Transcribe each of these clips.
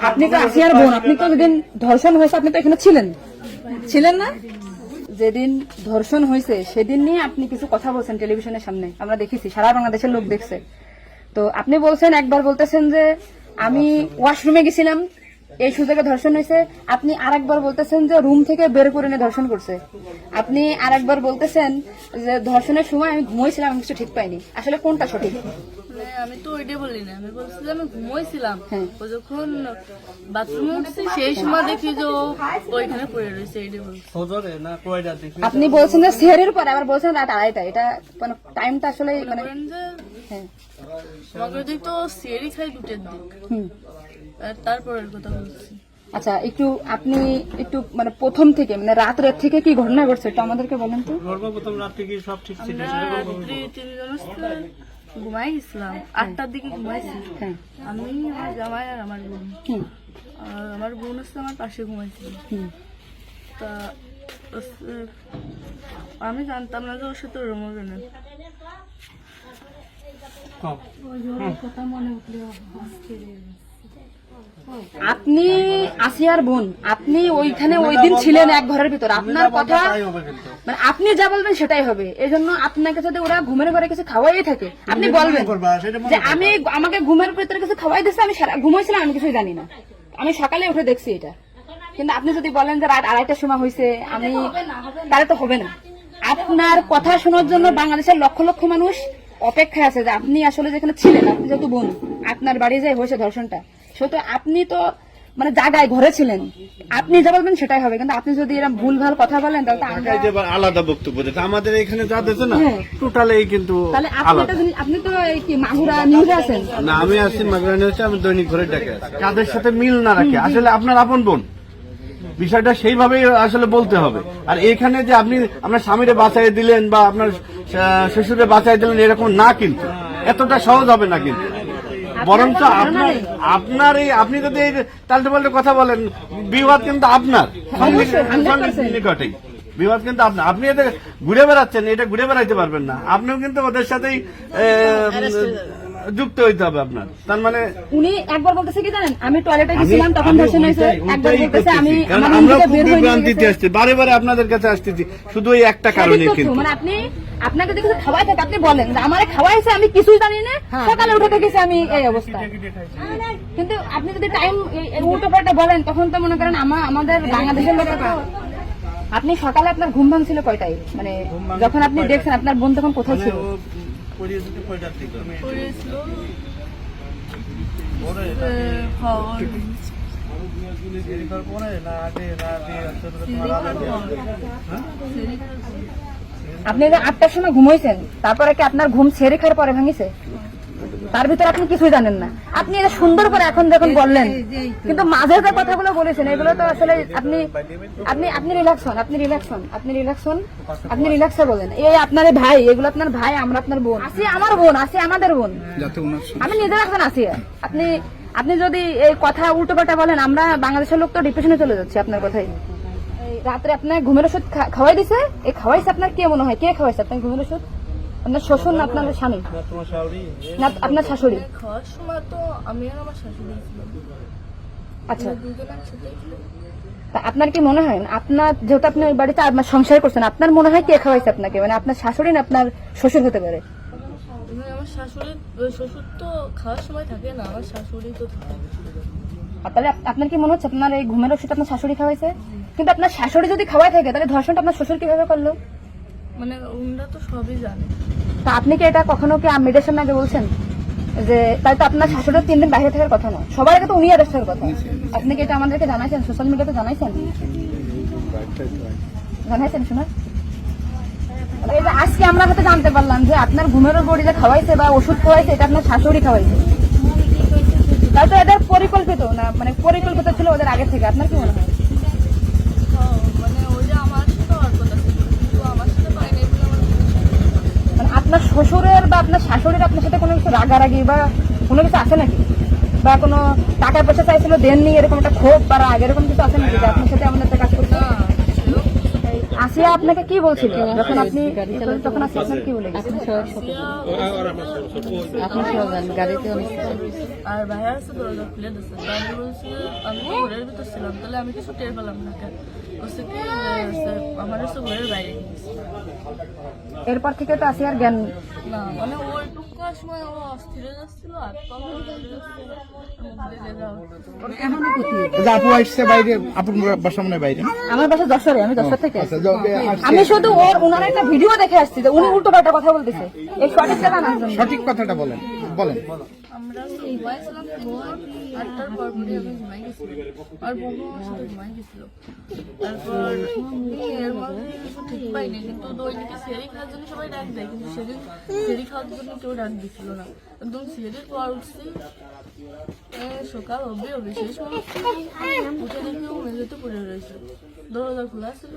আপনি তো আসিয়ার বোন, আপনি তো যেদিন ধর্ষণ হয়েছে আপনি তো এখানে ছিলেন না? যেদিন ধর্ষণ হয়েছে সেদিন নিয়ে আপনি কিছু কথা বলছেন টেলিভিশনের সামনে, আমরা দেখেছি, সারা বাংলাদেশের লোক দেখছে। তো আপনি বলছেন, একবার বলতেছেন যে আমি ওয়াশরুমে গেছিলাম এই সুযোগে ধর্ষণ হয়েছে, আপনি আরেকবার বলতেছেন যে রুম থেকে বের করে নিয়ে ধর্ষণ করছে, আপনি আরেকবার বলতেছেন যে ধর্ষণের সময় আমি ঘুমোইছিলাম, আমি কিছু ঠিক পাইনি। আসলে কোনটা সঠিক? আমি তো ওইটাই বলি না, আমি বলছি আমি ঘুমোইছিলাম, ও যখন বাথরুমে উঠছি সেই সময় দেখি যে ও ওইখানে পড়ে রয়েছে, এইটাই বলছি। আপনি বলছেন যে সেহরির পরে, আবার বলছেন রাত 2:30, এটা মানে টাইমটা আসলে মানে হ্যাঁ আমাকে দিক তো সিয়ারি খাই 2টার দিক, তারপরের কথা বলছি। আচ্ছা, আপনি একটু মানে প্রথম থেকে মানে রাত থেকে কি ঘটনা ঘটছে একটু আমাদেরকে বলেন তো। সর্বপ্রথম রাত থেকে সব ঠিক ছিল, তিনজন ঘুমাই গেছিলাম, 8টার দিকে ঘুমাইছি। আমি, আমার জামাই আর আমার বোন, আর আমার বোন হচ্ছে আমার পাশে ঘুমাইছিল। তা আমি জানতাম না যে ওর সাথে ওরম হবে না। আপনি আসিয়ার বোন, আপনি ওইখানে ওই দিন ছিলেন এক ঘরের ভিতর, আপনার কথা মানে আপনি যা বলবেন সেটাই হবে। এই জন্য আপনাকে যদি ওরা ঘুমের ঘরে কিছু খাওয়াই থাকে আপনি বলবেন যে আমাকে ঘুমের ভিতরে কিছু খাওয়াই দিচ্ছে, আমি ঘুমাইছিলাম, আমি কিছুই জানি না, আমি সকালে উঠে দেখছি এটা। কিন্তু আপনি যদি বলেন যে রাত 2:30টার সময় হয়েছে, আমি তাহলে তো হবে না। আপনার কথা শোনার জন্য বাংলাদেশের লক্ষ লক্ষ মানুষ অপেক্ষায় আছে যে আপনি আসলে যেখানে ছিলেন, আপনি যেহেতু বোন, আপনার বাড়ি যে হয়েছে ধর্ষণটা, সেহেতু আপনি তো মানে জায়গায় ঘরে ছিলেন, আপনি যা বলবেন সেটাই হবে। কিন্তু আপনি যদি এরকম ভুলভাল কথা বলেন তাহলে আলাদা বক্তব্য দিতে আমাদের এখানে যা দিচ্ছে না টোটালি কিন্তু তাহলে আপনি তো কি মাগুরা নিউজে আছেন না, আমি আছি মাগুরা নিউজে, আমি দৈনিক ঘরে ডাকে কাদের সাথে মিল না রাখে আসলে আপনার আপন বোন, বিষয়টা সেইভাবেই আসলে বলতে হবে। আর এখানে যে আপনি আপনার স্বামীরে বাঁচাই দিলেন বা আপনার শ্বশুরে বাঁচাই দিলেন এরকম না, কিন্তু এতটা সহজ হবে না। কিন্তু বরঞ্চ আপনার এই আপনি যদি এই তাল্টে পাল্টে কথা বলেন, বিবাদ কিন্তু আপনার নিকটেই, বিবাদ কিন্তু আপনার। আপনি এদের ঘুরে বেড়াচ্ছেন, এটা ঘুরে বেড়াইতে পারবেন না, আপনিও কিন্তু ওদের সাথেই যুক্ত হইতে হবে আপনার। তার মানে উনি একবার বলতেছে কি জানেন, আমি টয়লেটে গেছিলাম তখন ধর্ষণ হয়েছে, একবার বলতেছে আমি আমার রুম আমরা থেকে খুব বের হয়ে বিভ্রান্তিতে আসছি, বারে বারে আপনাদের কাছে আসতেছি শুধু এই একটা কারণে। কিন্তু মানে আপনাকে যদি কিছু খাওয়াই থাকে আপনি বলেন যে আমারে খাওয়াইছে, আমি কিছুই জানি না, সকালে উঠে দেখেছি আমি এই অবস্থা। কিন্তু আপনি যদি টাইম উল্টো পাল্টা বলেন তখন তো মনে করেন আমাদের বাংলাদেশের লোকের আপনি সকালে আপনার ঘুম ভাঙছিল কয়টায়, মানে যখন আপনি দেখছেন আপনার বোন তখন কোথায় ছিল? আপনি 8টার সময় ঘুমাইছেন, তারপরে কি আপনার ঘুম ছেড়ে খাওয়ার পরে ভাঙিছে? তার ভিতরে আপনি কিছুই জানেন না। আপনি এটা সুন্দর করে এখন যখন বললেন, কিন্তু মাঝে যে কথাগুলো বলেছেন এগুলো তো আসলে আপনি রিল্যাক্স হন, আপনি রিল্যাক্সে বলেন। এই আপনার ভাই, এগুলো আপনার ভাই, আমরা আপনার বোন, আসি আমার বোন, আসি আমাদের বোন, আমি নিজের এখন আসি। আপনি যদি এই কথা উল্টো পাল্টা বলেন, আমরা বাংলাদেশের লোক তো ডিপ্রেশনে চলে যাচ্ছে আপনার কথাই। রাত্রে আপনার ঘুমের ওষুধ খাওয়াই দিছে, এই খাওয়াইছে আপনার কে মনে হয়, কে খাওয়াইছে আপনার ঘুমের ওষুধ? আপনার শ্বশুর না আপনার স্বামী না আপনার শাশুড়ি? খাওয়ার সময় তো আমি আর আমার শাশুড়ি ছিলাম। আচ্ছা, দুজন একসাথে। তা আপনার কি মনে হয়, আপনার যেহেতু আপনি ওই বাড়িতে আপনার সংসার করছেন, আপনার মনে হয় কে খাওয়াইছে আপনাকে? মানে আপনার শাশুড়ি না আপনার শ্বশুর হতে পারে? আমার শাশুড়ি, শ্বশুর তো খাওয়ার সময় থাকে না, আমার শাশুড়ি তো থাকে। তাহলে আপনার কি মনে হচ্ছে আপনার এই ঘুমের ওষুধ আপনার শাশুড়ি খাওয়াইছে? কিন্তু আপনার শাশুড়ি যদি খাওয়াই থাকে তাহলে ধর্ষণটা আপনার শ্বশুর কিভাবে করলো? মানে ওনারা তো সবই জানে। তা আপনি কি এটা কখনো কি মেয়েদের সামনে আগে বলছেন যে তাই তো আপনার শাশুড়ির 3 দিন বাইরে থাকার কথা না, সবার আগে তো উনি অ্যারেস্ট হওয়ার কথা? আপনি কি এটা আমাদেরকে জানাইছেন, সোশ্যাল মিডিয়াতে জানাইছেন শোনা? এই যে আজকে আমরা হয়তো জানতে পারলাম যে আপনার ঘুমের বড়ি যে খাওয়াইছে বা ওষুধ খাওয়াইছে এটা আপনার শাশুড়ি খাওয়াইছে, তাই তো এদের পরিকল্পিত না, মানে পরিকল্পিত ছিল ওদের আগে থেকে। আপনার কি মনে হয়? মানে ওই যে আমার সাথে আর কথা ছিল, কিন্তু আমার সাথে পাই নাই বলে মানে আপনার শ্বশুরের বা আপনার শাশুড়ির আপনার সাথে কোনো কিছু রাগারাগি বা কোনো কিছু আছে নাকি, বা কোনো টাকা পয়সা চাইছিল দেননি, এরকম একটা ক্ষোভ বা রাগ এরকম কিছু আছে নাকি যে আপনার সাথে আমাদের কাজ করতে? আসিয়া আপনাকে কি বলছিল যখন আপনি তখন আসিয়া আপনাকে কি বলে গেছে? গাড়িতে আর ভাইয়া আছে দরজা খুলে দিচ্ছে, তা আমি বলছি আমি তো ঘরের ভিতর ছিলাম, তাহলে আমি কিছু টের পেলাম না কেন? বলছে কি আমার হচ্ছে ঘরের বাইরে গেছে। এরপর থেকে তো আসিয়ার জ্ঞান না মানে ওইটুকু সময় ও অস্থির হয়ে যাচ্ছিল, আর আপু আসছে বাইরে, আপুর বাসা মনে হয় বাইরে। আমার বাসা যশোরে, আমি যশোর থেকে আচ্ছা, আমি শুধু ওনার একটা ভিডিও দেখে আসছি যে উনি উল্টো পাল্টা কথা বলতেছে, এই সঠিকটা জানার জন্য। সঠিক কথাটা বলেন বলেন। আমরা ঘুমাইছিলাম, 8টার পর পরে আমি ঘুমাই গেছিল, আর বউ আমার সাথে ঘুমাই গেছিল। তারপর এর মধ্যে কিছু ঠিক পাইনি, কিন্তু দৈনিকে সেরি খাওয়ার জন্য সবাই ডাক দেয়, কিন্তু সেদিন সেরি খাওয়ার জন্য কেউ ডাক দিচ্ছিল না। একদম সেরির পর উঠছি, সকাল অব্দি সেই সময় উঠে দেখি ও মেঝেতে পড়ে রয়েছে, দরজা খোলা ছিল।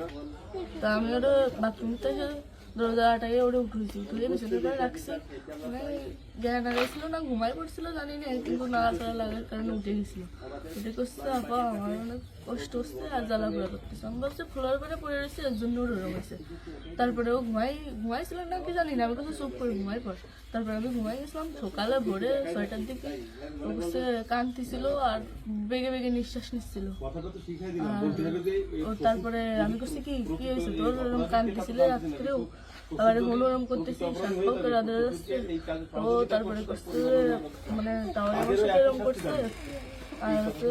তা আমি ওটা বাথরুমতে দরজাটাকে ওটা উঠেছি, উঠে বিছানার পরে রাখছি, মানে জ্ঞান হারাইছিল না ঘুমাই পড়ছিল জানি না, কিন্তু নাড়াচাড়া লাগার কারণে উঠে গেছিল। উঠে করছে আপা আমার অনেক কষ্ট হচ্ছে আর জ্বালা পোড়া করতেছে। আমি ভাবছি ফ্লোর করে পড়ে রয়েছে, এর জন্য ওরকম হয়েছে। তারপরে ও ঘুমাইছিল না কি জানি না, আমি কাছে চুপ করে ঘুমাই পড়। তারপরে আমি ঘুমাই গেছিলাম, সকালে ভোরে 6টার দিকে ও হচ্ছে কাঁদতেছিল আর বেগে বেগে নিঃশ্বাস নিচ্ছিল। ও তারপরে আমি করছি কি কি হয়েছে তোর, ওরকম কাঁদতেছিল রাত্রেও, আবার মনোরম করতেছি, সাক্ষর করে আদর যাচ্ছে। ও তারপরে করছে মানে তাহলে আমার সাথে এরকম করছে, আর হচ্ছে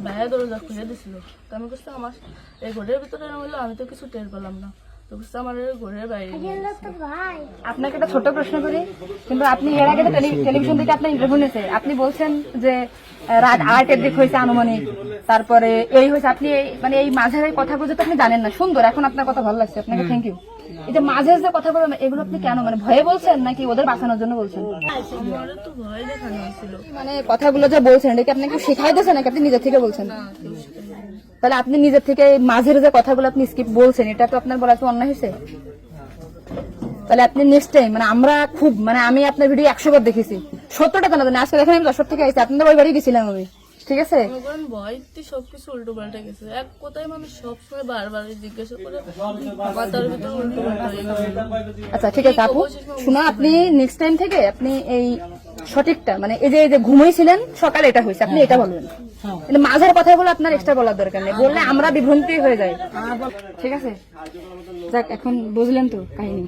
ভাইয়া দরজা খুলে দিছিল। তো আমি করছি আমার এই ঘরের ভিতরে এরকম হলো, আমি তো কিছু টের পেলাম না, তো করছে আমার ঘরের বাইরে নিয়ে গেছে। আপনাকে একটা ছোট প্রশ্ন করি, কিন্তু আপনি এর আগে টেলিভিশন থেকে আপনার ইন্টারভিউ নিয়েছে, আপনি বলছেন যে রাত 8-এর দিক হয়েছে আনুমানিক, তারপরে এই হয়েছে, আপনি মানে এই মাঝের এই কথাগুলো তো আপনি জানেন না। সুন্দর, এখন আপনার কথা ভালো লাগছে, আপনাকে থ্যাংক ইউ। এই যে মাঝের যে কথা বলেন এগুলো আপনি কেন, মানে ভয়ে বলছেন নাকি ওদের বাঁচানোর জন্য বলছেন? আমার তো ভয় দেখানো হয়েছিল মানে কথাগুলো যে বলছেন এটা কি আপনাকে শেখাই দিয়েছেন নাকি আপনি নিজের থেকে বলছেন? না, কেউ শেখায়নি। তাহলে আপনি নিজের থেকে এই মাঝের যে কথাগুলো আপনি স্কিপ বলছেন, এটা তো আপনার বলা তো অন্যায় হয়েছে। তাহলে আপনি নেক্সট টাইম, মানে আমরা খুব, মানে আমি আপনার ভিডিও 100 বার দেখেছি, 70টা জানা জানি। আজকে দেখেন আমি যশোর থেকে আইছি, আপনাদের ওই বাড়ি গেছিলাম আমি, ঠিক আছে? মনে করেন ভয়তে সবকিছু উল্টো পাল্টে গেছে। এক কথায় মানুষ সবসময় বারবার জিজ্ঞাসা করে মাথার ভিতরে উল্টো পাল্টা হয়ে গেছে। আচ্ছা ঠিক আছে আপু, শোনো, আপনি নেক্সট টাইম থেকে আপনি এই সঠিকটা, মানে এই যে ঘুমাইছিলেন সকালে এটা হয়েছে, আপনি এটা বলবেন। কিন্তু মাঝের কথাগুলো আপনার এক্সট্রা বলার দরকার নেই, বললে আমরা বিভ্রান্তি হয়ে যাই, ঠিক আছে? যাক, এখন বুঝলেন তো কাহিনী।